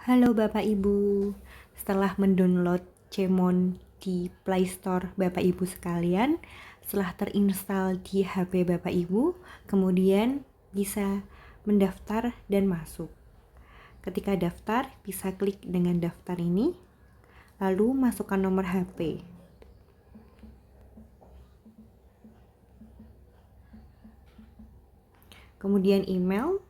Halo Bapak Ibu, setelah mendownload Cemon di Play Store Bapak Ibu sekalian, setelah terinstal di HP Bapak Ibu, kemudian bisa mendaftar dan masuk. Ketika daftar, bisa klik dengan daftar ini, lalu masukkan nomor HP. Kemudian email,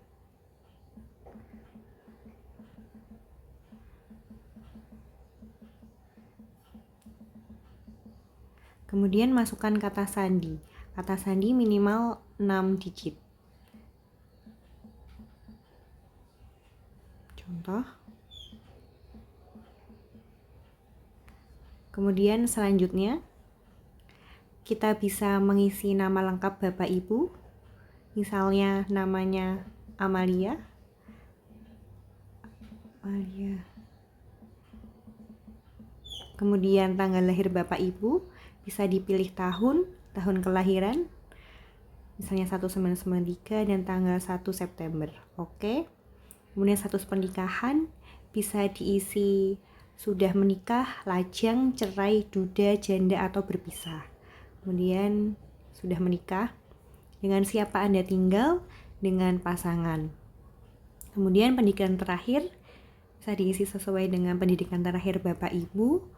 kemudian masukkan kata sandi. Kata sandi minimal 6 digit. Contoh. Kemudian selanjutnya, kita bisa mengisi nama lengkap Bapak Ibu. Misalnya namanya Amalia. Kemudian tanggal lahir Bapak Ibu, bisa dipilih tahun kelahiran, misalnya 1993 dan tanggal 1 September. Oke. Kemudian status pernikahan bisa diisi sudah menikah, lajang, cerai, duda, janda atau berpisah. Kemudian sudah menikah, dengan siapa Anda tinggal, dengan pasangan. Kemudian pendidikan terakhir bisa diisi sesuai dengan pendidikan terakhir Bapak Ibu,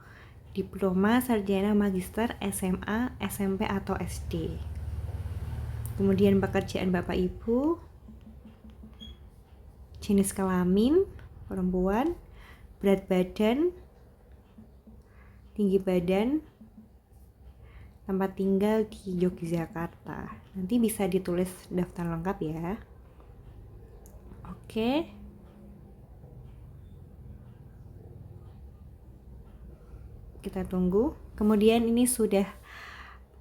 diploma, sarjana, magister, SMA, SMP atau SD. Kemudian pekerjaan Bapak Ibu, jenis kelamin perempuan, berat badan, tinggi badan, tempat tinggal di Yogyakarta. Nanti bisa ditulis daftar lengkap ya. Oke. Kita tunggu. Kemudian ini sudah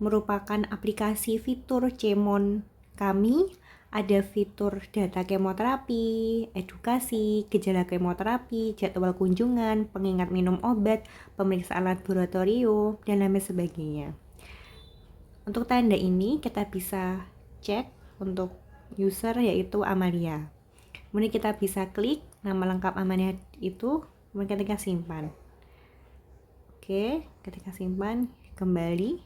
merupakan aplikasi fitur Cemon kami. Ada fitur data kemoterapi, edukasi, gejala kemoterapi, jadwal kunjungan, pengingat minum obat, pemeriksaan laboratorium, dan lain sebagainya. Untuk tanda ini kita bisa cek untuk user yaitu Amalia. Kemudian kita bisa klik nama lengkap Amalia itu, kemudian ketika simpan. Oke, ketika simpan kembali,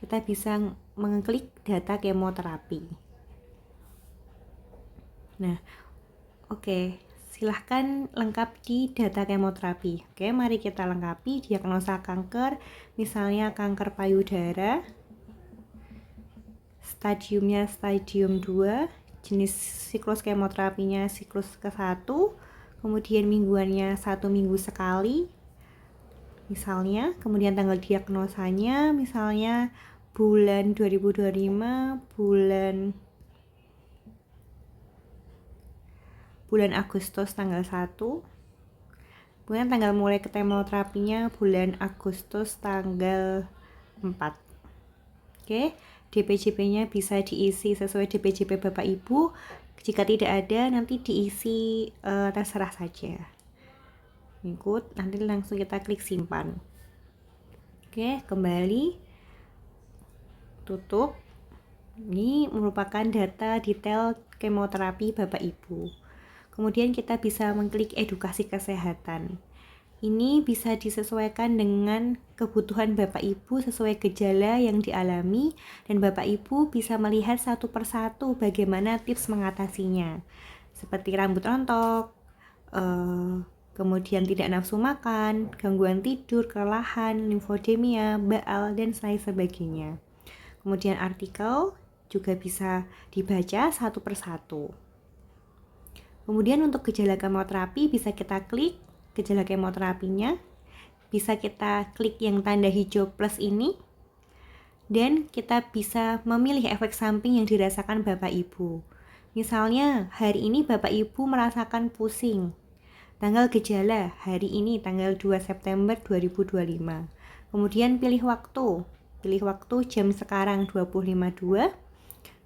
kita bisa mengklik data kemoterapi. Nah, oke, silahkan lengkapi data kemoterapi. Oke, mari kita lengkapi diagnosa kanker, misalnya kanker payudara, stadiumnya stadium 2, jenis siklus kemoterapinya siklus ke-1, kemudian mingguannya 1 minggu sekali, misalnya, kemudian tanggal diagnosanya, misalnya bulan 2025, bulan Agustus tanggal 1, kemudian tanggal mulai kemoterapinya bulan Agustus tanggal 4. Oke, DPJP-nya bisa diisi sesuai DPJP Bapak Ibu. Jika tidak ada, nanti diisi terserah saja. Ikut, nanti langsung kita klik simpan. Oke, kembali, tutup. Ini merupakan data detail kemoterapi Bapak Ibu. Kemudian kita bisa mengklik edukasi kesehatan. Ini bisa disesuaikan dengan kebutuhan Bapak Ibu sesuai gejala yang dialami, dan Bapak Ibu bisa melihat satu persatu bagaimana tips mengatasinya. Seperti rambut rontok, kemudian tidak nafsu makan, gangguan tidur, kelelahan, limfodemia, baal, dan lain sebagainya. Kemudian artikel juga bisa dibaca satu persatu. Kemudian untuk gejala kemoterapi bisa kita klik gejala kemoterapinya, bisa kita klik yang tanda hijau plus ini, dan kita bisa memilih efek samping yang dirasakan Bapak Ibu. Misalnya hari ini Bapak Ibu merasakan pusing. Tanggal gejala hari ini tanggal 2 September 2025. Kemudian pilih waktu jam sekarang 20.52.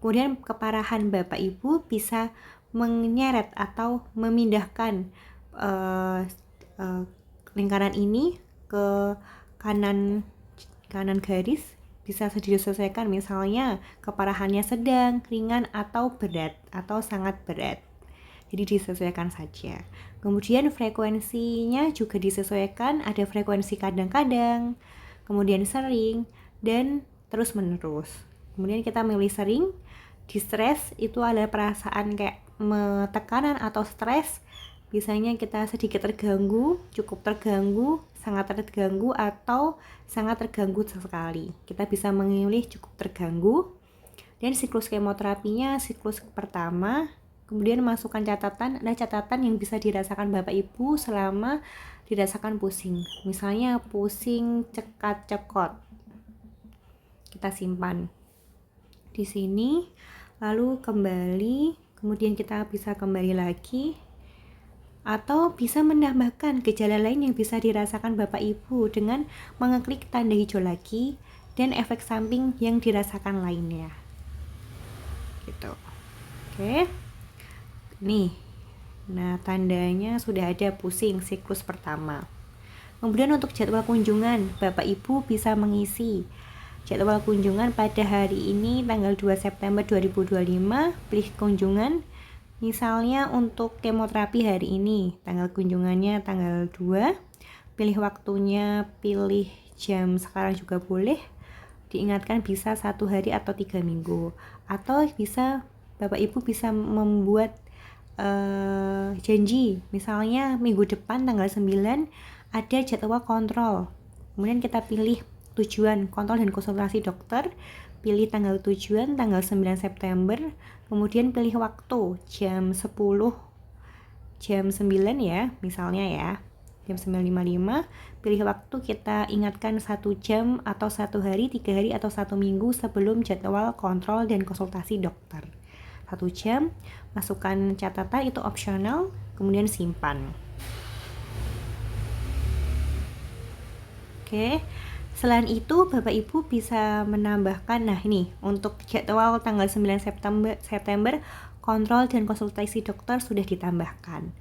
Kemudian keparahan Bapak Ibu bisa menyeret atau memindahkan lingkaran ini ke kanan garis, bisa disesuaikan, misalnya keparahannya sedang, ringan, atau berat, atau sangat berat. jadi disesuaikan saja. Kemudian frekuensinya juga disesuaikan, ada frekuensi kadang-kadang, kemudian sering, dan terus menerus. Kemudian kita milih sering. Distress itu adalah perasaan kayak tekanan atau stres. Biasanya kita sedikit terganggu, cukup terganggu, sangat terganggu, atau sangat terganggu sekali. Kita bisa memilih cukup terganggu. Dan siklus kemoterapinya siklus pertama. Kemudian masukkan catatan, ada catatan yang bisa dirasakan Bapak Ibu selama dirasakan pusing. Misalnya pusing cekat-cekot. Kita simpan di sini, lalu kembali, kemudian kita bisa kembali lagi. Atau bisa menambahkan gejala lain yang bisa dirasakan Bapak Ibu dengan mengeklik tanda hijau lagi dan efek samping yang dirasakan lainnya. Gitu. Oke. Nih. Nah, tandanya sudah ada pusing siklus pertama. Kemudian untuk jadwal kunjungan, Bapak Ibu bisa mengisi jadwal kunjungan pada hari ini tanggal 2 September 2025, pilih kunjungan. Misalnya untuk kemoterapi hari ini, tanggal kunjungannya tanggal 2, pilih waktunya, pilih jam sekarang juga boleh. Diingatkan bisa 1 hari atau 3 minggu. Atau bisa Bapak Ibu bisa membuat janji. Misalnya minggu depan tanggal 9 ada jadwal kontrol. Kemudian kita pilih tujuan kontrol dan konsultasi dokter. Pilih tanggal tujuan tanggal 9 September, kemudian pilih waktu jam 10, jam 9 ya, misalnya ya, jam 9.55, pilih waktu, kita ingatkan 1 jam atau 1 hari, 3 hari atau 1 minggu sebelum jadwal kontrol dan konsultasi dokter. 1 jam, masukkan catatan, itu opsional, kemudian simpan. Oke. Selain itu, Bapak Ibu bisa menambahkan, nah ini untuk jadwal tanggal 9 September kontrol dan konsultasi dokter sudah ditambahkan.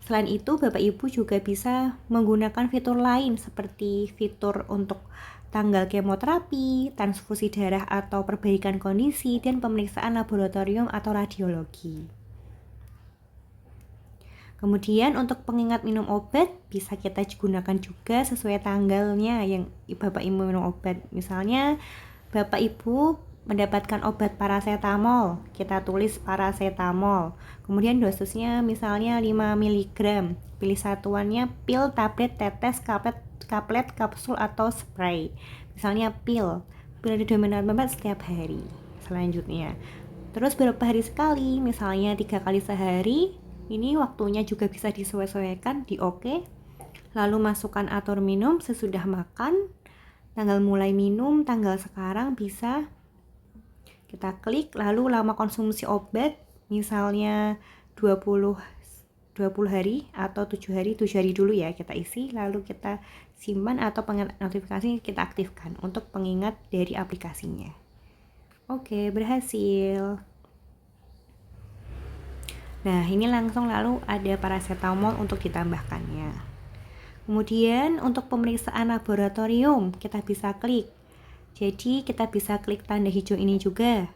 Selain itu, Bapak Ibu juga bisa menggunakan fitur lain seperti fitur untuk tanggal kemoterapi, transfusi darah atau perbaikan kondisi, dan pemeriksaan laboratorium atau radiologi. Kemudian untuk pengingat minum obat bisa kita gunakan juga sesuai tanggalnya yang Bapak Ibu minum obat. Misalnya Bapak Ibu mendapatkan obat paracetamol, kita tulis paracetamol. Kemudian dosisnya misalnya 5 mg. Pilih satuannya pil, tablet, tetes, kaplet, kapsul atau spray. Misalnya pil didominasi obat setiap hari. Selanjutnya, terus berapa hari sekali? Misalnya 3 kali sehari. Ini waktunya juga bisa disesuaikan di oke. Lalu masukkan atur minum sesudah makan, tanggal mulai minum, tanggal sekarang bisa kita klik. Lalu lama konsumsi obat, misalnya 20 hari atau 7 hari dulu ya kita isi, lalu kita simpan atau pengingat notifikasi kita aktifkan untuk pengingat dari aplikasinya. Oke, berhasil. Nah, ini langsung lalu ada paracetamol untuk ditambahkannya. Kemudian untuk pemeriksaan laboratorium kita bisa klik. Jadi kita bisa klik tanda hijau ini juga.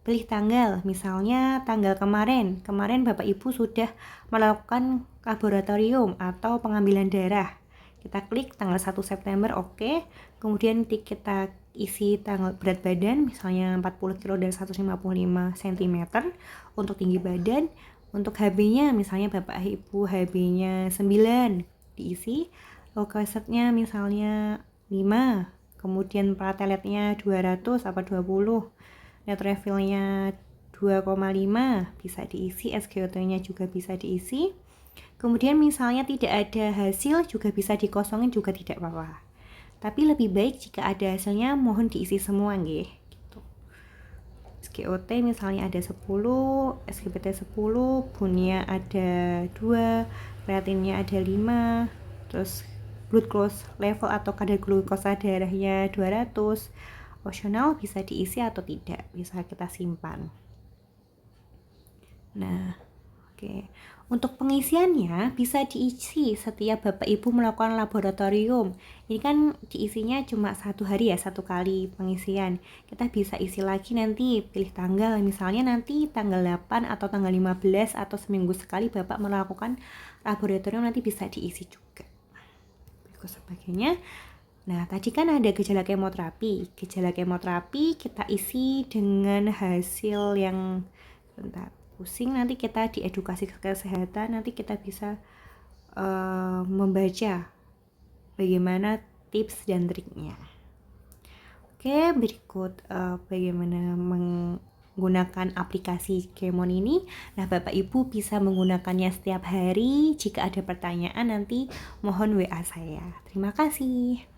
Pilih tanggal, misalnya tanggal kemarin Bapak Ibu sudah melakukan laboratorium atau pengambilan darah. Kita klik tanggal 1 September, oke. Kemudian kita isi tanggal berat badan, misalnya 40 kg dan 155 cm untuk tinggi badan. Untuk HB-nya misalnya Bapak Ibu HB-nya 9 diisi, leukosetnya misalnya 5, kemudian plateletnya 200 apa 20, neutrophilnya 2,5 bisa diisi, SGOT-nya juga bisa diisi. Kemudian misalnya tidak ada hasil juga bisa dikosongin juga tidak apa-apa. Tapi lebih baik jika ada hasilnya mohon diisi semua nggih. SGOT misalnya ada 10, SGBT 10, bunnya ada 2, kreatinnya ada 5, terus glucose level atau kadar glukosa darahnya 200. Opsional bisa diisi atau tidak, bisa kita simpan. Nah, Oke, untuk pengisiannya bisa diisi setiap Bapak Ibu melakukan laboratorium. Ini kan diisinya cuma 1 hari ya, 1 kali pengisian. Kita bisa isi lagi nanti, pilih tanggal, misalnya nanti tanggal 8 atau tanggal 15 atau seminggu sekali Bapak melakukan laboratorium, nanti bisa diisi juga. Berikut sebagainya. Nah, tadi kan ada gejala kemoterapi. Gejala kemoterapi kita isi dengan hasil yang pusing, nanti kita di edukasi kesehatan, nanti kita bisa membaca bagaimana tips dan triknya. Oke, berikut bagaimana menggunakan aplikasi Kemon ini. Nah, Bapak Ibu bisa menggunakannya setiap hari. Jika ada pertanyaan nanti mohon WA saya. Terima kasih.